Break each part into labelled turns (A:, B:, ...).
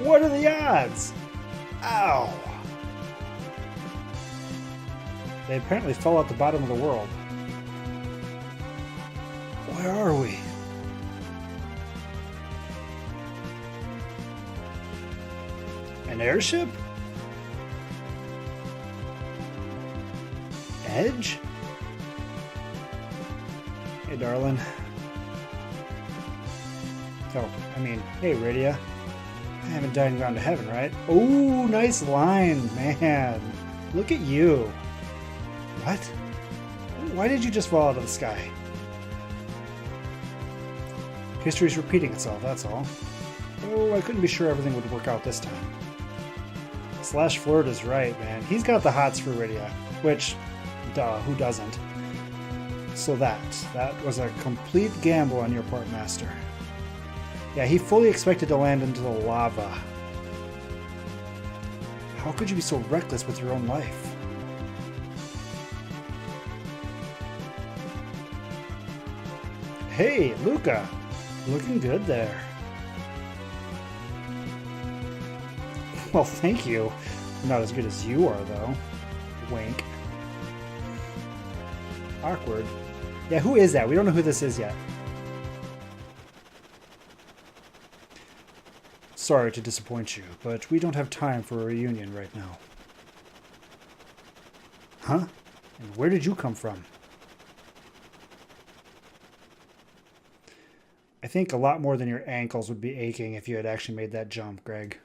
A: What are the odds? Ow! They apparently fell at the bottom of the world. Where are we? An airship? Edge? Hey, darling. Oh, I mean, hey, Radia. I haven't died and gone to heaven, right? Oh, nice line, man. Look at you. What? Why did you just fall out of the sky? History's repeating itself, that's all. Oh, I couldn't be sure everything would work out this time. Slash Flirt is right, man. He's got the hots for Radia, which, duh, who doesn't? So that was a complete gamble on your part, Master. Yeah, he fully expected to land into the lava. How could you be so reckless with your own life? Hey, Luca! Looking good there. Well, thank you. Not as good as you are, though. Wink. Awkward. Yeah, who is that? We don't know who this is yet. Sorry to disappoint you, but we don't have time for a reunion right now. Huh? And where did you come from? I think a lot more than your ankles would be aching if you had actually made that jump, Greg.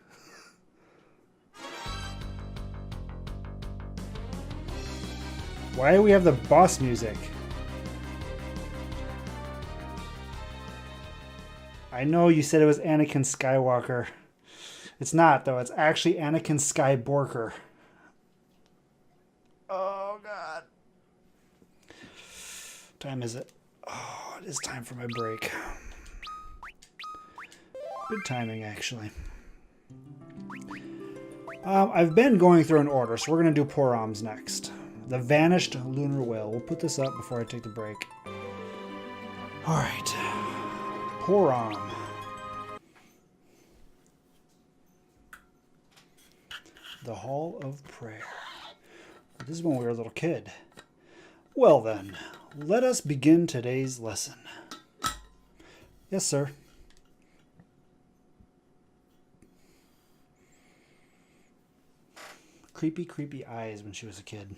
A: Why do we have the boss music? I know you said it was Anakin Skywalker. It's not, though. It's actually Anakin Skyborker. Oh, God. What time is it? Oh, it is time for my break. Good timing, actually. I've been going through an order, so we're going to do Porams next. The Vanished Lunar Whale. We'll put this up before I take the break. Alright. Poram. The Hall of Prayer. This is when we were a little kid. Well then, let us begin today's lesson. Yes, sir. Creepy, creepy eyes when she was a kid.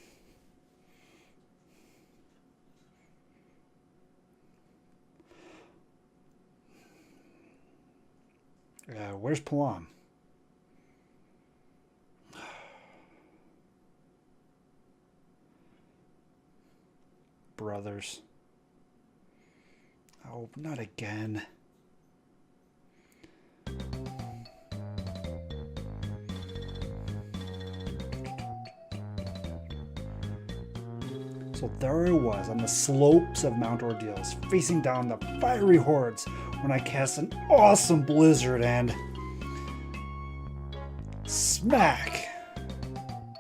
A: Where's Palam? Brothers. Oh, not again. So there I was on the slopes of Mount Ordeals, facing down the fiery hordes when I cast an awesome blizzard and smack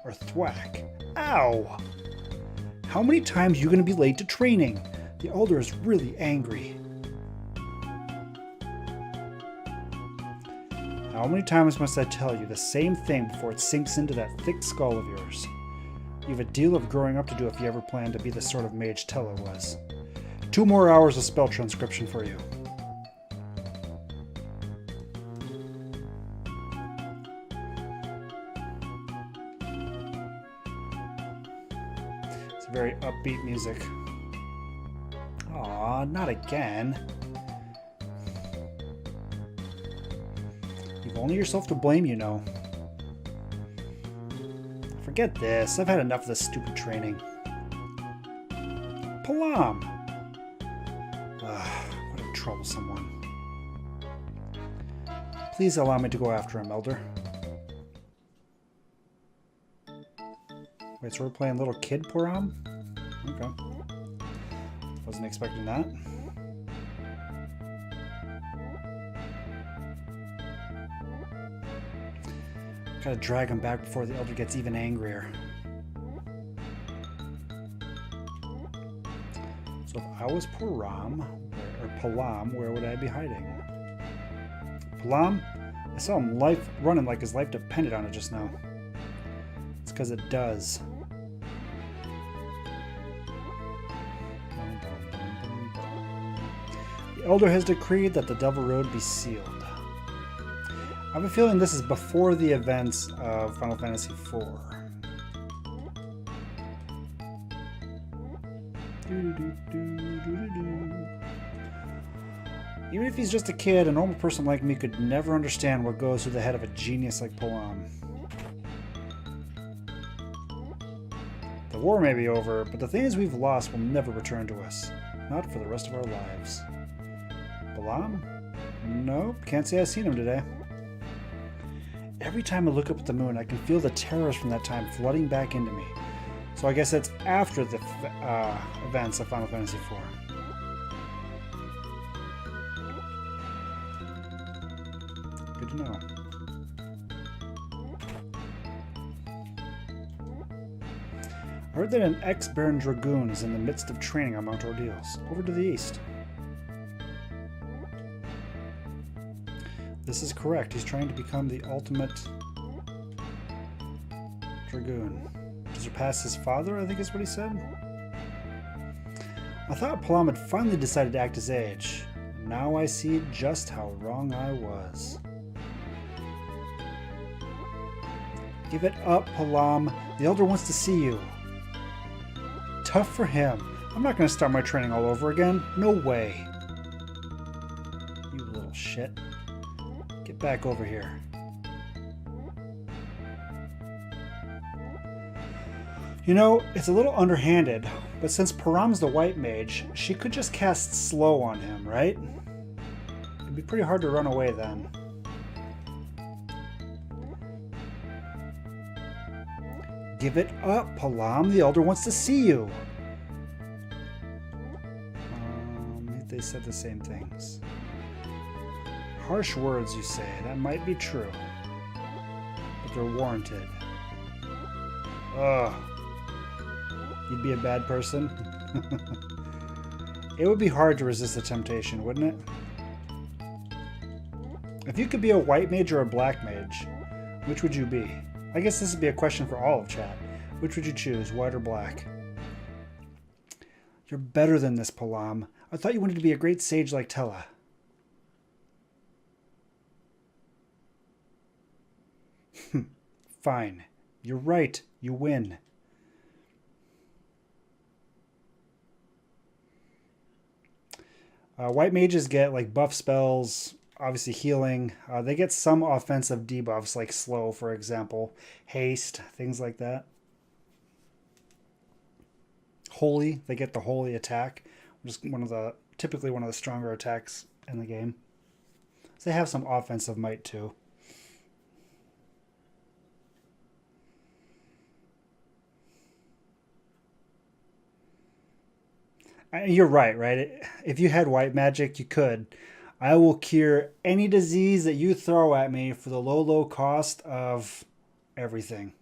A: or thwack. Ow! How many times are you going to be late to training? The Elder is really angry. How many times must I tell you the same thing before it sinks into that thick skull of yours? You have a deal of growing up to do if you ever plan to be the sort of mage Teller was. 2 more hours of spell transcription for you. It's very upbeat music. Aw, not again. You've only yourself to blame, you know. Forget this. I've had enough of this stupid training. Palam! What a troublesome one. Please allow me to go after him, Elder. Wait, so we're playing little kid Param? Okay. Wasn't expecting that. Gotta drag him back before the Elder gets even angrier. So if I was Palam, where would I be hiding? Palam, I saw him running like his life depended on it just now. It's because it does. The Elder has decreed that the Devil Road be sealed. I have a feeling this is before the events of Final Fantasy IV. Even if he's just a kid, a normal person like me could never understand what goes through the head of a genius like Palam. The war may be over, but the things we've lost will never return to us. Not for the rest of our lives. Palam? Nope, can't say I've seen him today. Every time I look up at the moon, I can feel the terrors from that time flooding back into me. So I guess it's after the events of Final Fantasy IV. Good to know. I heard that an ex-Baron Dragoon is in the midst of training on Mount Ordeals, over to the east. This is correct. He's trying to become the ultimate Dragoon. To surpass his father, I think is what he said. I thought Palam had finally decided to act his age. Now I see just how wrong I was. Give it up, Palam. The Elder wants to see you. Tough for him. I'm not going to start my training all over again. No way. You little shit. Get back over here. You know, it's a little underhanded, but since Param's the white mage, she could just cast slow on him, right? It'd be pretty hard to run away then. Give it up, Palam. The Elder wants to see you. They said the same things. Harsh words, you say. That might be true. But they're warranted. Ugh. You'd be a bad person? It would be hard to resist the temptation, wouldn't it? If you could be a white mage or a black mage, which would you be? I guess this would be a question for all of chat. Which would you choose, white or black? You're better than this, Palam. I thought you wanted to be a great sage like Tella. Fine. You're right. You win. White mages get like buff spells, obviously healing. They get some offensive debuffs like slow, for example, haste, things like that. Holy, they get the holy attack, which is typically one of the stronger attacks in the game. So they have some offensive might too. You're right? If you had white magic, you could. I will cure any disease that you throw at me for the low cost of everything.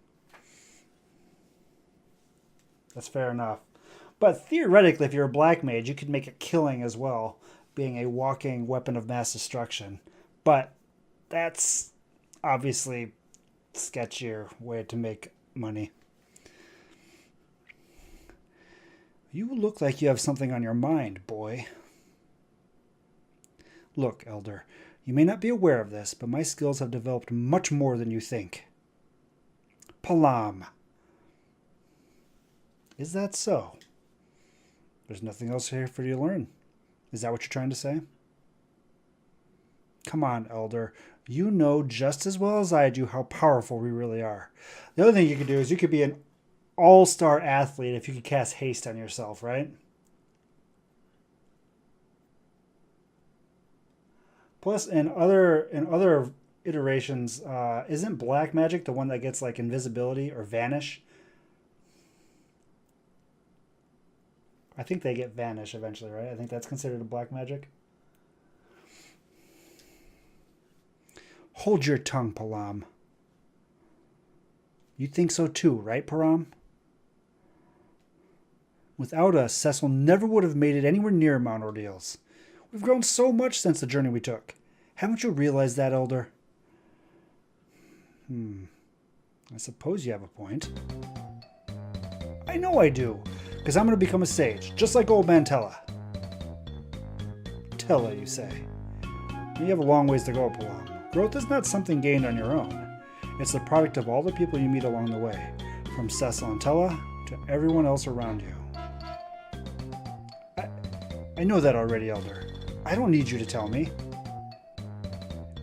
A: That's fair enough. But theoretically, if you're a black mage, you could make a killing as well, being a walking weapon of mass destruction. But that's obviously a sketchier way to make money. You look like you have something on your mind, boy. Look, Elder, you may not be aware of this, but my skills have developed much more than you think. Palam. Is that so? There's nothing else here for you to learn. Is that what you're trying to say? Come on, Elder. You know just as well as I do how powerful we really are. The other thing you could do is you could be an all-star athlete if you could cast haste on yourself, right? Plus, in other iterations, isn't black magic the one that gets like invisibility or vanish? I think they get vanish eventually, right? I think that's considered a black magic. Hold your tongue, Palam. You think so too, right, Param? Without us, Cecil never would have made it anywhere near Mount Ordeals. We've grown so much since the journey we took. Haven't you realized that, Elder? I suppose you have a point. I know I do, because I'm going to become a sage, just like old man Tella. Tella, you say? You have a long ways to go, Palam. Growth is not something gained on your own. It's the product of all the people you meet along the way, from Cecil and Tella to everyone else around you. I know that already, Elder. I don't need you to tell me.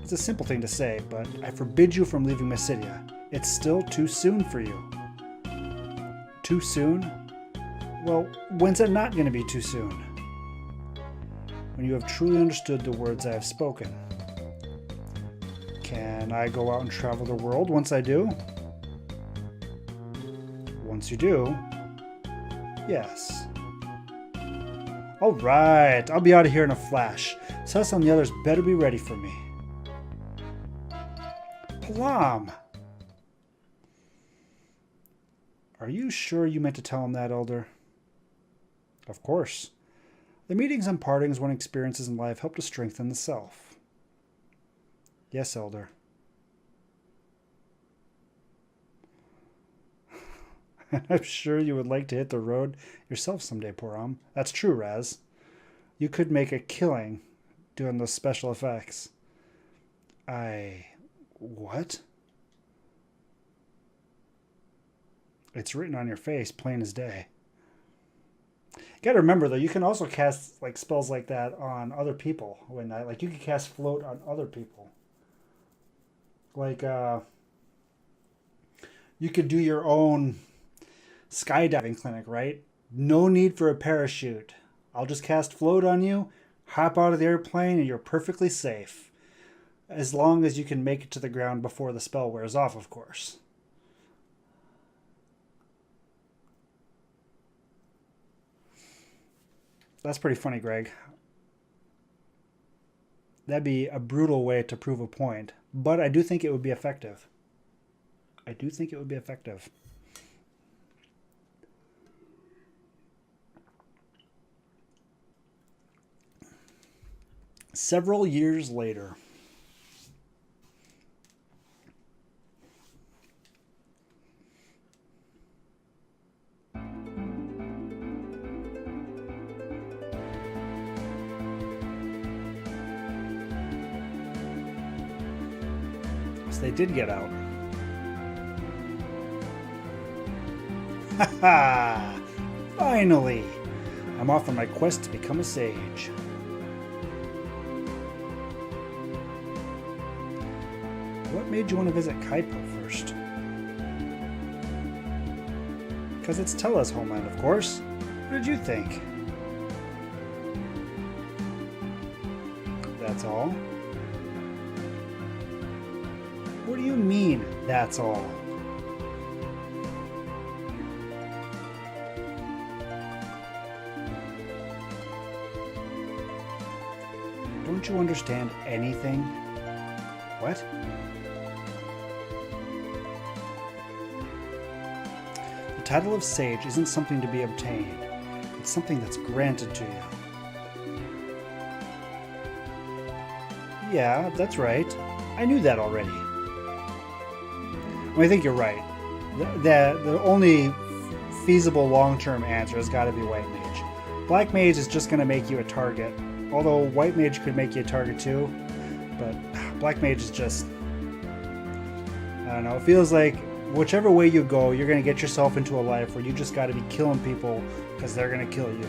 A: It's a simple thing to say, but I forbid you from leaving Mysidia. It's still too soon for you. Too soon? Well, when's it not going to be too soon? When you have truly understood the words I have spoken. Can I go out and travel the world once I do? Once you do, yes. Alright, I'll be out of here in a flash. Cecil and the others better be ready for me. Palam! Are you sure you meant to tell him that, Elder? Of course. The meetings and partings when experiences in life help to strengthen the self. Yes, Elder. I'm sure you would like to hit the road yourself someday, Param. That's true, Raz. You could make a killing doing those special effects. What? It's written on your face, plain as day. You gotta remember, though, you can also cast like spells like that on other people. Like you can cast float on other people. Like you could do your own skydiving clinic, right? No need for a parachute. I'll just cast float on you, hop out of the airplane, and you're perfectly safe. As long as you can make it to the ground before the spell wears off, of course. That's pretty funny, Greg. That'd be a brutal way to prove a point, but I do think it would be effective. I do think it would be effective. Several years later. So they did get out. Haha! Finally! I'm off on my quest to become a sage. What made you want to visit Kaipo first? Because it's Tella's homeland, of course. What did you think? That's all? What do you mean, that's all? Don't you understand anything? What? The title of sage isn't something to be obtained. It's something that's granted to you. Yeah, that's right. I knew that already. I think you're right. The only feasible long-term answer has got to be White Mage. Black Mage is just going to make you a target. Although White Mage could make you a target too. But Black Mage is just... I don't know. It feels like whichever way you go, you're going to get yourself into a life where you just got to be killing people because they're going to kill you.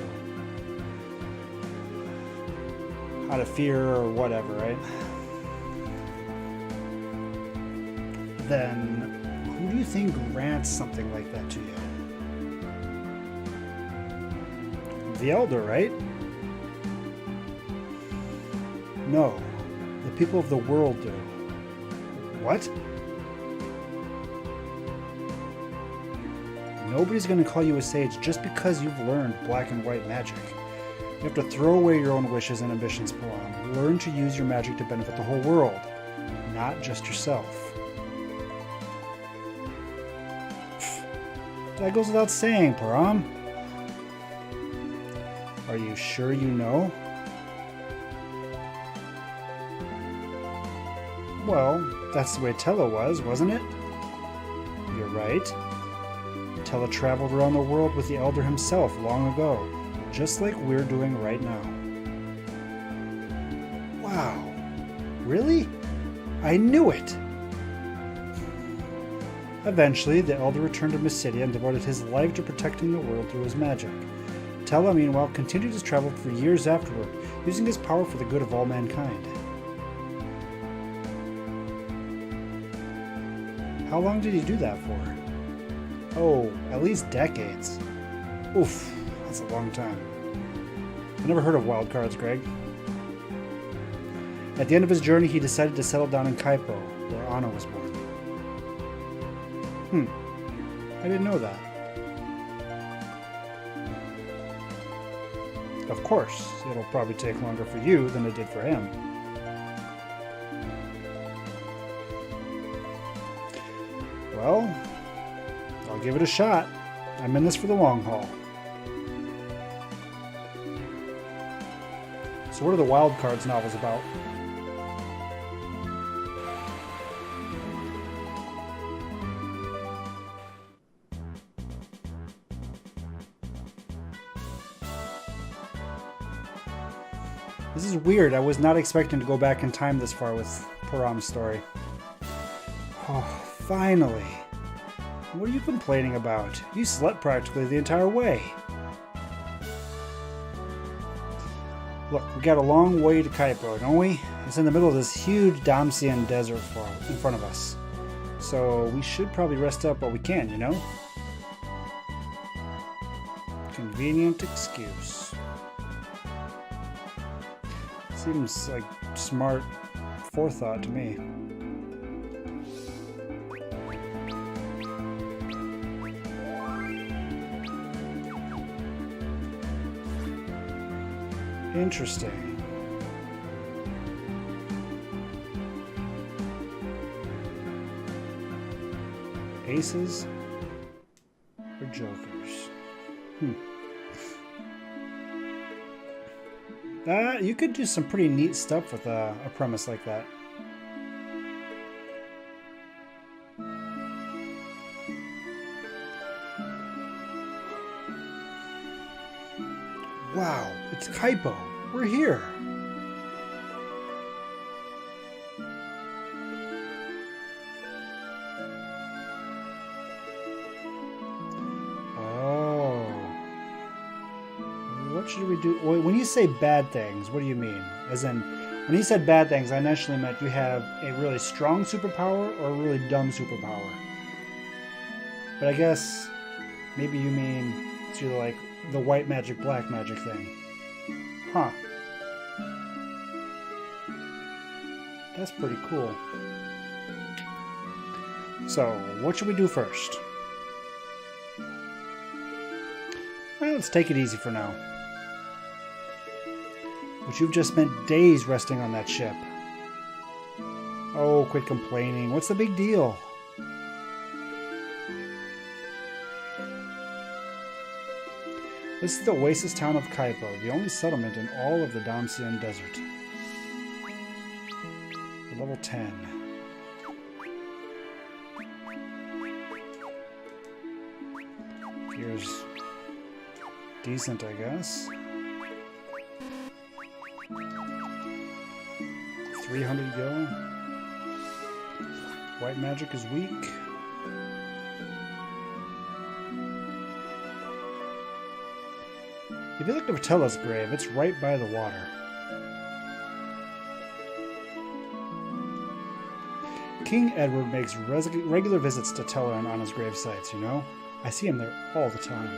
A: Out of fear or whatever, right? Then who do you think grants something like that to you? The Elder, right? No, the people of the world do. What? Nobody's going to call you a sage just because you've learned black and white magic. You have to throw away your own wishes and ambitions, Palam. Learn to use your magic to benefit the whole world, not just yourself. That goes without saying, Param. Are you sure you know? Well, that's the way Tella was, wasn't it? You're right. Tella traveled around the world with the Elder himself long ago, just like we're doing right now. Wow. Really? I knew it! Eventually, the Elder returned to Mysidia and devoted his life to protecting the world through his magic. Tella, meanwhile, continued his travel for years afterward, using his power for the good of all mankind. How long did he do that for? Oh, at least decades. Oof, that's a long time. I never heard of wild cards, Greg. At the end of his journey, he decided to settle down in Kaipo, where Anna was born. I didn't know that. Of course, it'll probably take longer for you than it did for him. Well, I'll give it a shot. I'm in this for the long haul. So what are the Wild Cards novels about? This is weird. I was not expecting to go back in time this far with Param's story. Oh, finally. What are you complaining about? You slept practically the entire way. Look, we got a long way to Kaipo, don't we? It's in the middle of this huge Damsian desert in front of us. So we should probably rest up while we can, you know? Convenient excuse. Seems like smart forethought to me. Interesting. Aces or jokers? You could do some pretty neat stuff with a premise like that. Wow, it's Kaipo. We're here. What should we do? When you say bad things, what do you mean? As in, when he said bad things, I initially meant you have a really strong superpower or a really dumb superpower. But I guess maybe you mean it's either like the white magic, black magic thing. Huh. That's pretty cool. So, what should we do first? Well, let's take it easy for now. But you've just spent days resting on that ship. Oh, quit complaining. What's the big deal? This is the oasis town of Kaipo, the only settlement in all of the Damsian Desert. Level 10. Here's decent, I guess. 300 go. White magic is weak. If you look to Tella's grave, it's right by the water. King Edward makes regular visits to Tella and Anna's grave sites, you know? I see him there all the time.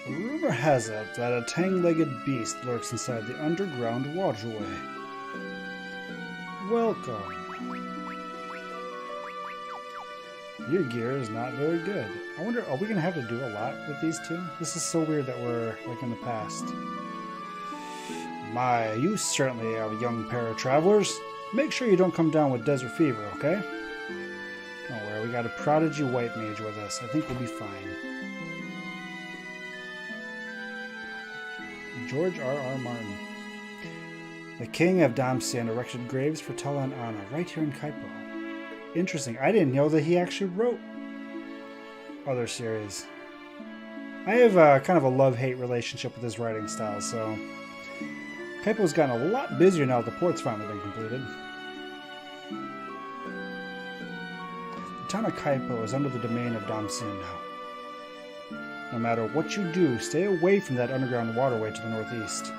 A: Rumor has it that a tang-legged beast lurks inside the underground waterway. Welcome. Your gear is not very good. I wonder, are we going to have to do a lot with these two? This is so weird that we're like in the past. My, you certainly are a young pair of travelers. Make sure you don't come down with desert fever, okay? Don't worry Alright, we got a prodigy white mage with us. I think we'll be fine. George R.R. Martin. The king of Damcyan erected graves for Tella and Anna right here in Kaipo. Interesting. I didn't know that he actually wrote other series. I have kind of a love-hate relationship with his writing style, so Kaipo's gotten a lot busier now that the port's finally been completed. The town of Kaipo is under the domain of Damcyan now. No matter what you do, stay away from that underground waterway to the northeast.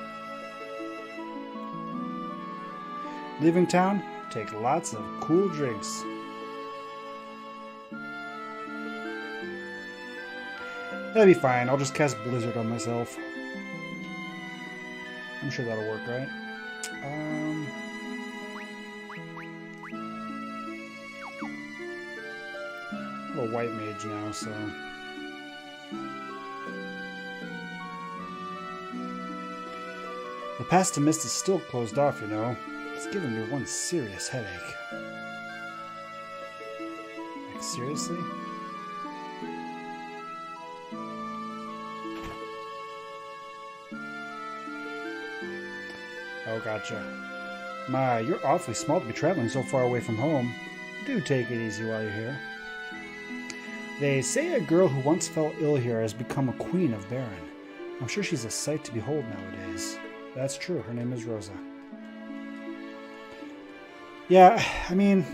A: Leaving town, take lots of cool drinks. That'll be fine. I'll just cast Blizzard on myself. I'm sure that'll work, right? I'm a white mage now, so... The path to Mist is still closed off, you know. It's giving me one serious headache. Like, seriously? Oh, gotcha. My, you're awfully small to be traveling so far away from home. Do take it easy while you're here. They say a girl who once fell ill here has become a queen of Baron. I'm sure she's a sight to behold nowadays. That's true. Her name is Rosa. Yeah, I mean,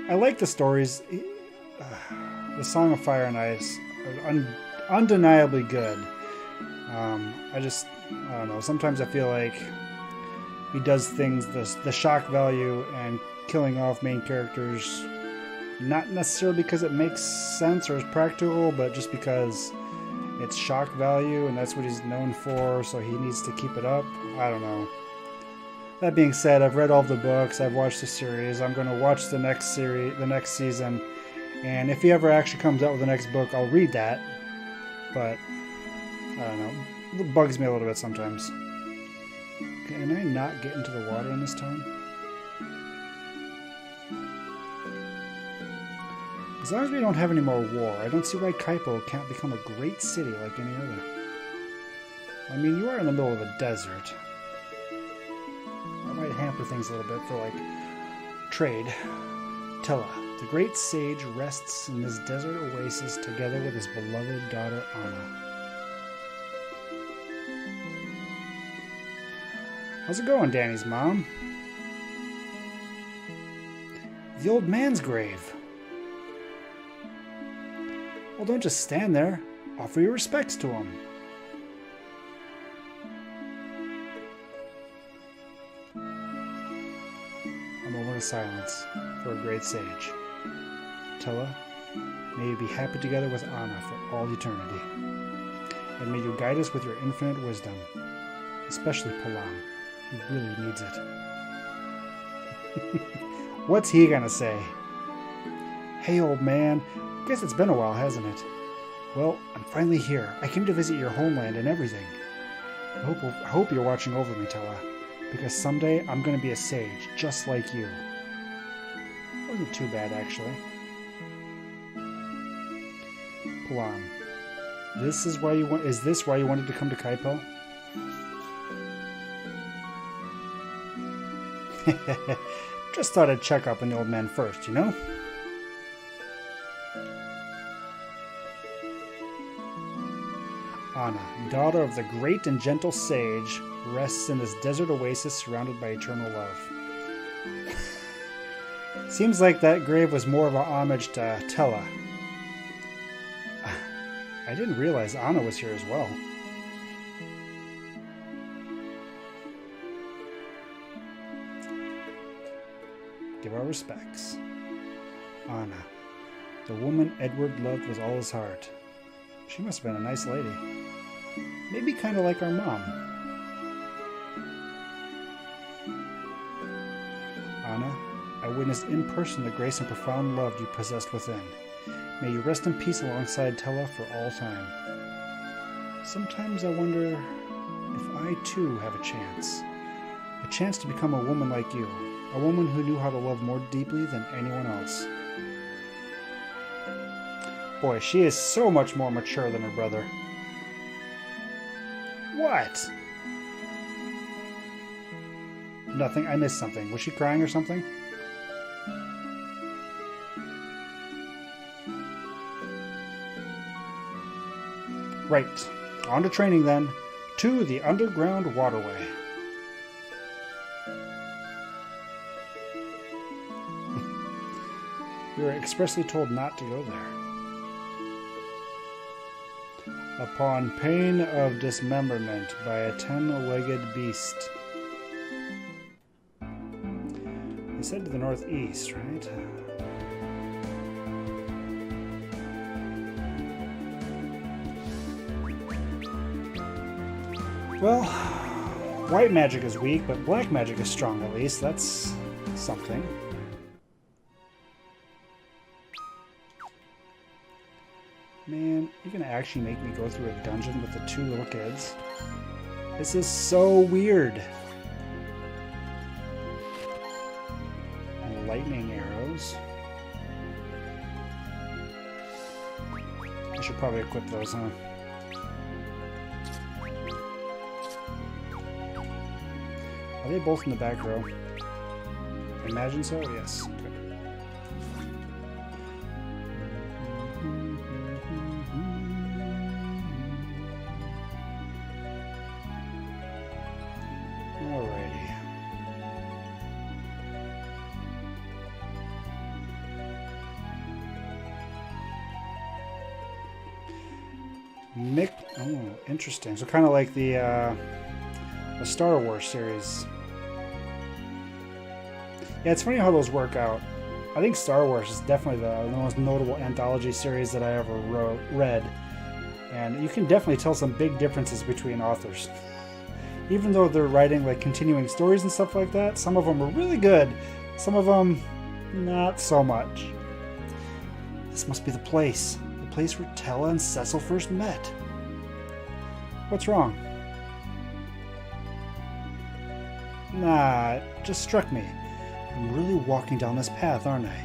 A: I like the stories. The Song of Fire and Ice are undeniably good. I don't know. Sometimes I feel like he does things, the shock value and killing off main characters, not necessarily because it makes sense or is practical, but just because it's shock value and that's what he's known for, so he needs to keep it up. I don't know. That being said, I've read all of the books, I've watched the series, I'm going to watch the next season, and if he ever actually comes out with the next book, I'll read that, but, I don't know, it bugs me a little bit sometimes. Can I not get into the water in this town? As long as we don't have any more war, I don't see why Kaipo can't become a great city like any other. I mean, you are in the middle of a desert. That might hamper things a little bit for, like, trade. Tella, the great sage, rests in this desert oasis together with his beloved daughter Anna. How's it going, Danny's mom? The old man's grave. Well, don't just stand there. Offer your respects to him. A moment of silence for a great sage. Tella, may you be happy together with Anna for all eternity. And may you guide us with your infinite wisdom, especially Palam. He really needs it. What's he gonna say? Hey, old man. Guess it's been a while, hasn't it? Well, I'm finally here. I came to visit your homeland and everything. I hope you're watching over me, Tella, because someday I'm going to be a sage, just like you. Wasn't too bad, actually. Palam, is this why you wanted to come to Kaipo? Just thought I'd check up on the old man first, you know? Anna, daughter of the great and gentle sage, rests in this desert oasis surrounded by eternal love. Seems like that grave was more of a homage to Tella. I didn't realize Anna was here as well. Give our respects. Anna, the woman Edward loved with all his heart. She must have been a nice lady. Maybe kind of like our mom. Anna, I witnessed in person the grace and profound love you possessed within. May you rest in peace alongside Tella for all time. Sometimes I wonder if I too have a chance to become a woman like you, a woman who knew how to love more deeply than anyone else. Boy, she is so much more mature than her brother. What? Nothing. I missed something. Was she crying or something? Right. On to training then. To the underground waterway. We were expressly told not to go there. Upon pain of dismemberment by a 10-legged beast. They said to the northeast, right? Well, white magic is weak, but black magic is strong at least. That's something. Man, you're gonna actually make me go through a dungeon with the two little kids? This is so weird. And lightning arrows. I should probably equip those, huh? Are they both in the back row? I imagine so, yes. Okay. Alrighty. Oh, interesting. So kind of like the Star Wars series. Yeah, it's funny how those work out. I think Star Wars is definitely the most notable anthology series that I ever read. And you can definitely tell some big differences between authors. Even though they're writing like continuing stories and stuff like that, some of them are really good. Some of them, not so much. This must be the place. The place where Tella and Cecil first met. What's wrong? Nah, it just struck me. I'm really walking down this path, aren't I?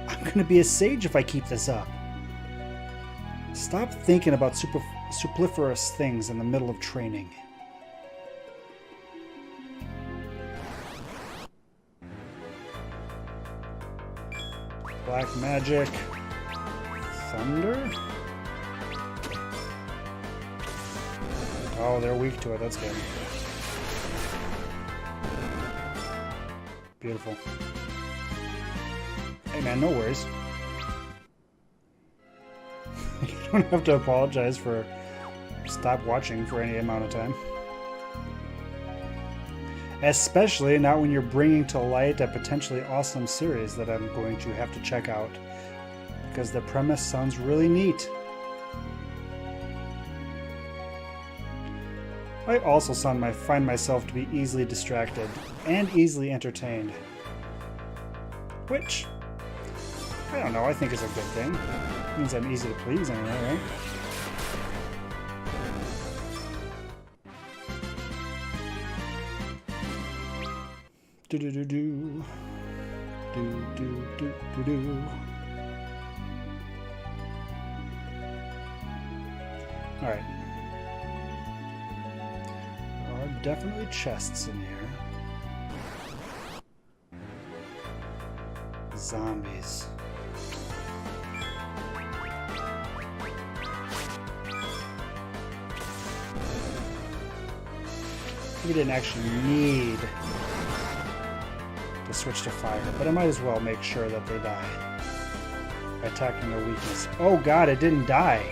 A: I'm gonna be a sage if I keep this up. Stop thinking about superfluous things in the middle of training. Black magic. Thunder? Oh, they're weak to it. That's good. Beautiful. Hey man, no worries. You don't have to apologize for stop watching for any amount of time. Especially not when you're bringing to light a potentially awesome series that I'm going to have to check out. Because the premise sounds really neat. I also find myself to be easily distracted and easily entertained. Which, I don't know, I think is a good thing. It means I'm easy to please anyway, right? Do-do-do-do. Do-do-do-do-do. Alright. There are definitely chests in here. Zombies. We didn't actually need to switch to fire, but I might as well make sure that they die by attacking their weakness. Oh god, it didn't die.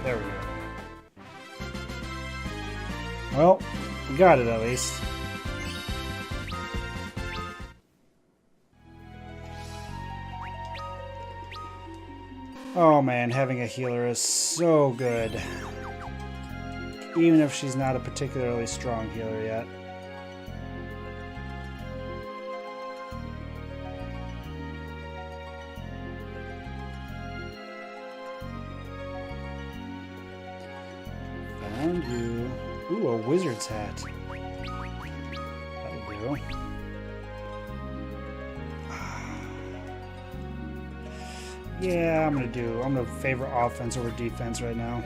A: There we go. Well, we got it at least. Oh man, having a healer is so good. Even if she's not a particularly strong healer yet. Found you. Ooh, a wizard's hat. That'll do. Yeah, I'm gonna favor offense over defense right now.